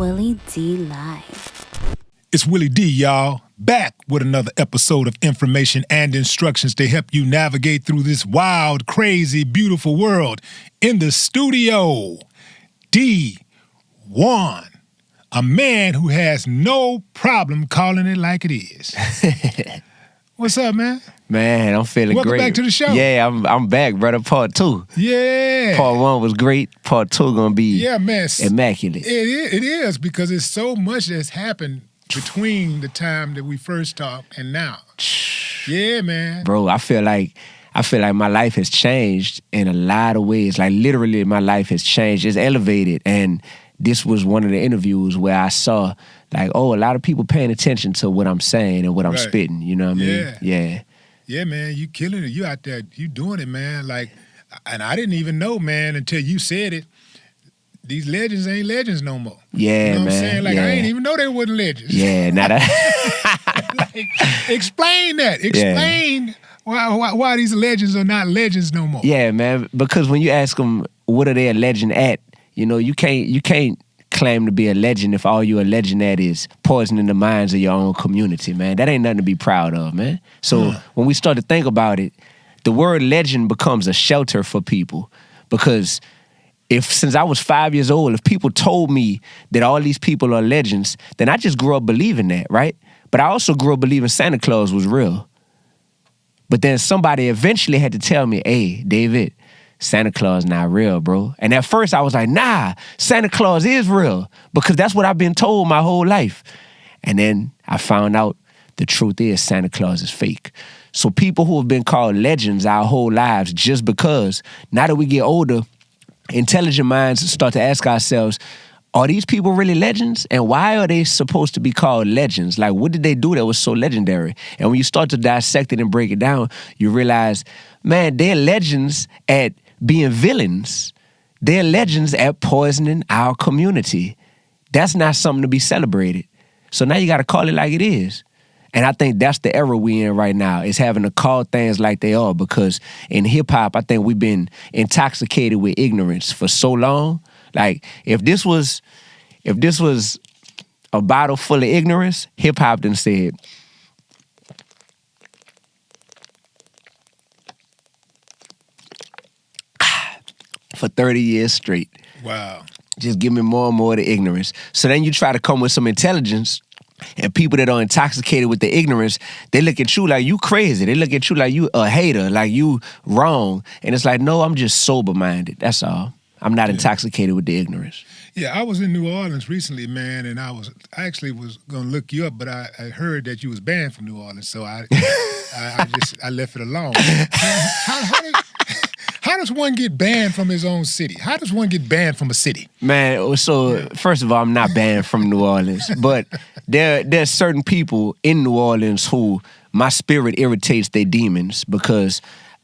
Willie D Live. It's Willie D, y'all, back with another episode of information and instructions to help you navigate through this wild, crazy, beautiful world. In the studio, Dee-1, a man who has no problem calling it like it is. What's up, man? Man, I'm feeling Welcome great. Back to the show. Yeah, I'm back, brother. Part 2. Yeah. Part 1 was great. Part 2 gonna be immaculate. It is because it's so much that's happened between the time that we first talked and now. Yeah, man. Bro, I feel like my life has changed in a lot of ways. Like literally my life has changed. It's elevated. And this was one of the interviews where I saw like, oh, a lot of people paying attention to what I'm saying and what I'm spitting. You know what I mean? Yeah. Yeah, man, you killing it. You out there, you doing it, man. Like, and I didn't even know, man, until you said it. These legends ain't legends no more. Yeah, you know what man. I'm saying? Like, yeah. I ain't even know they wasn't legends. Yeah, now that... Like, explain that. Explain why these legends are not legends no more. Yeah, man, because when you ask them, what are they a legend at? You know, you can't claim to be a legend if all you're a legend at is poisoning the minds of your own community, man. That ain't nothing to be proud of, man. So when we start to think about it, the word legend becomes a shelter for people. Because since I was 5 years old, if people told me that all these people are legends, then I just grew up believing that, right? But I also grew up believing Santa Claus was real. But then somebody eventually had to tell me, hey, David, Santa Claus not real, bro. And at first I was like, nah, Santa Claus is real because that's what I've been told my whole life. And then I found out the truth is Santa Claus is fake. So people who have been called legends our whole lives just because now that we get older, intelligent minds start to ask ourselves, are these people really legends? And why are they supposed to be called legends? Like, what did they do that was so legendary? And when you start to dissect it and break it down, you realize, man, they're legends at being villains. They're legends at poisoning our community. That's not something to be celebrated. So now you got to call it like it is. And I think that's the era we in right now, is having to call things like they are, because in hip-hop, I think we've been intoxicated with ignorance for so long. Like, if this was a bottle full of ignorance, hip-hop done said, for 30 years straight. Wow. Just give me more and more of the ignorance. So then you try to come with some intelligence, and people that are intoxicated with the ignorance, they look at you like you crazy. They look at you like you a hater, like you wrong. And it's like, no, I'm just sober-minded. That's all. I'm not intoxicated with the ignorance. Yeah, I was in New Orleans recently, man, and I actually was gonna look you up, but I heard that you was banned from New Orleans, so I left it alone. How does one get banned from his own city? How does one get banned from a city? Man, so first of all, I'm not banned from New Orleans, but there's certain people in New Orleans who my spirit irritates their demons because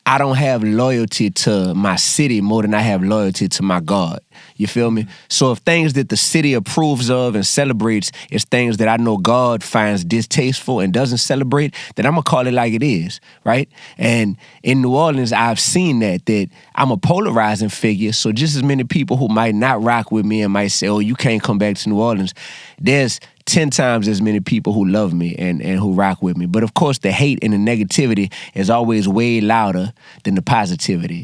I don't have loyalty to my city more than I have loyalty to my God. You feel me? So if things that the city approves of and celebrates is things that I know God finds distasteful and doesn't celebrate, then I'm going to call it like it is, right? And in New Orleans, I've seen that I'm a polarizing figure, so just as many people who might not rock with me and might say, oh, you can't come back to New Orleans, there's 10 times as many people who love me and who rock with me. But of course, the hate and the negativity is always way louder than the positivity.